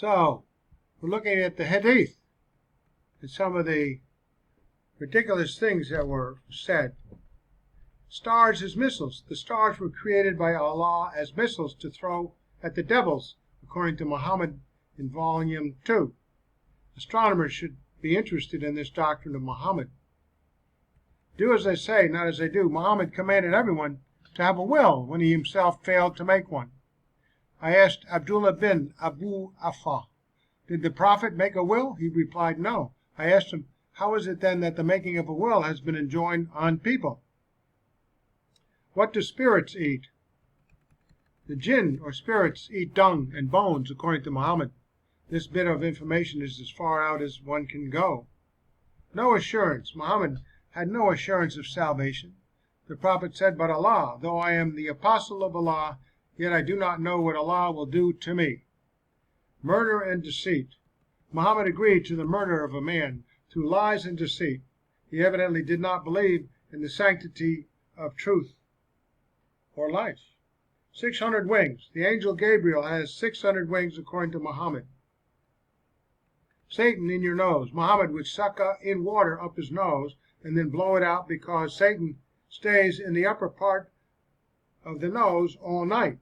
So, we're looking at the Hadith and some of the ridiculous things that were said. Stars as missiles. The stars were created by Allah as missiles to throw at the devils, according to Muhammad in Volume 2. Astronomers should be interested in this doctrine of Muhammad. Do as they say, not as they do. Muhammad commanded everyone to have a will when he himself failed to make one. I asked Adullah bin Abu Aufa, did the Prophet make a will? He replied, no. I asked him, how is it then that the making of a will has been enjoined on people? What do spirits eat? The jinn, or spirits, eat dung and bones, according to Muhammad. This bit of information is as far out as one can go. No assurance. Muhammad had no assurance of salvation. The Prophet said, but Allah, though I am the apostle of Allah, yet I do not know what Allah will do to me. Murder and deceit. Muhammad agreed to the murder of a man through lies and deceit. He evidently did not believe in the sanctity of truth or life. 600 wings. The angel Gabriel has 600 wings according to Muhammad. Satan in your nose. Muhammad would suck in water up his nose and then blow it out because Satan stays in the upper part of the nose all night.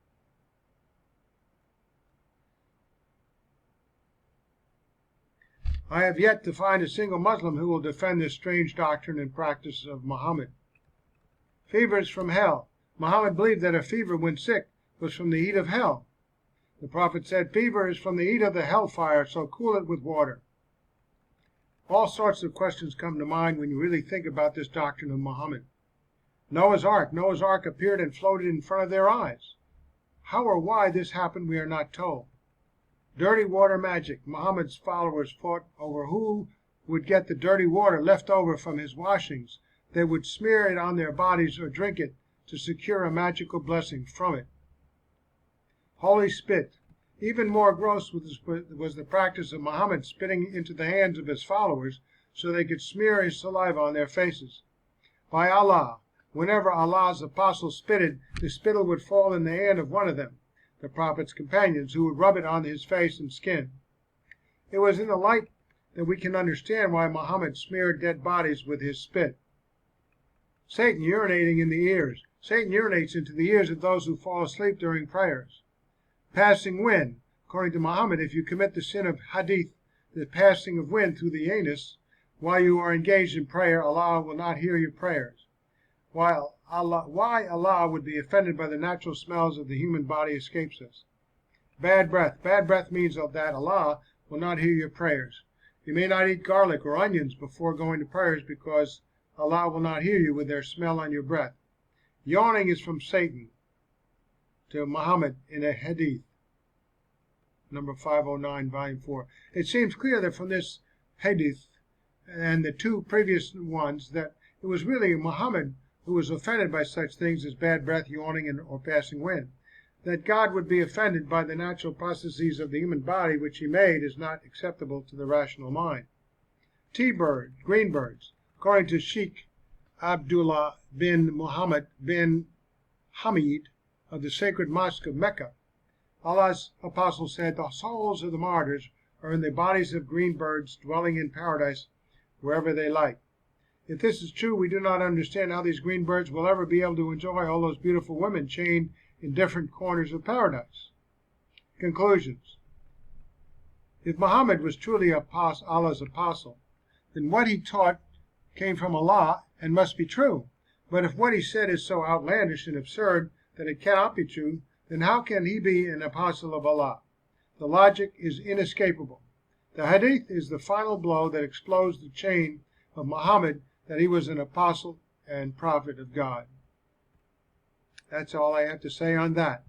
I have yet to find a single Muslim who will defend this strange doctrine and practice of Muhammad. Fevers from hell. Muhammad believed that a fever when sick was from the heat of hell. The Prophet said, fever is from the heat of the hellfire, so cool it with water. All sorts of questions come to mind when you really think about this doctrine of Muhammad. Noah's Ark. Noah's Ark appeared and floated in front of their eyes. How or why this happened, we are not told. Dirty water magic. Muhammad's followers fought over who would get the dirty water left over from his washings. They would smear it on their bodies or drink it to secure a magical blessing from it. Holy spit. Even more gross was the practice of Muhammad spitting into the hands of his followers so they could smear his saliva on their faces. By Allah, whenever Allah's apostle spitted, the spittle would fall in the hand of one of them, the Prophet's companions, who would rub it on his face and skin. It was in the light that we can understand why Muhammad smeared dead bodies with his spit. Satan urinating in the ears. Satan urinates into the ears of those who fall asleep during prayers. Passing wind. According to Muhammad, if you commit the sin of Hadith, the passing of wind through the anus, while you are engaged in prayer, Allah will not hear your prayers. Why Allah would be offended by the natural smells of the human body escapes us. Bad breath. Bad breath means that Allah will not hear your prayers. You may not eat garlic or onions before going to prayers because Allah will not hear you with their smell on your breath. Yawning is from Satan, to Muhammad in a Hadith, number 509, volume 4. It seems clear that from this Hadith and the two previous ones that it was really Muhammad who was offended by such things as bad breath, yawning, or passing wind. That God would be offended by the natural processes of the human body which he made is not acceptable to the rational mind. T-bird, green birds. According to Sheikh Abdullah bin Muhammad bin Hamid of the sacred mosque of Mecca, Allah's apostle said, the souls of the martyrs are in the bodies of green birds dwelling in paradise wherever they like. If this is true, we do not understand how these green birds will ever be able to enjoy all those beautiful women chained in different corners of paradise. Conclusions. If Muhammad was truly Allah's apostle, then what he taught came from Allah and must be true. But if what he said is so outlandish and absurd that it cannot be true, then how can he be an apostle of Allah? The logic is inescapable. The Hadith is the final blow that explodes the chain of Muhammad that he was an apostle and prophet of God. That's all I have to say on that.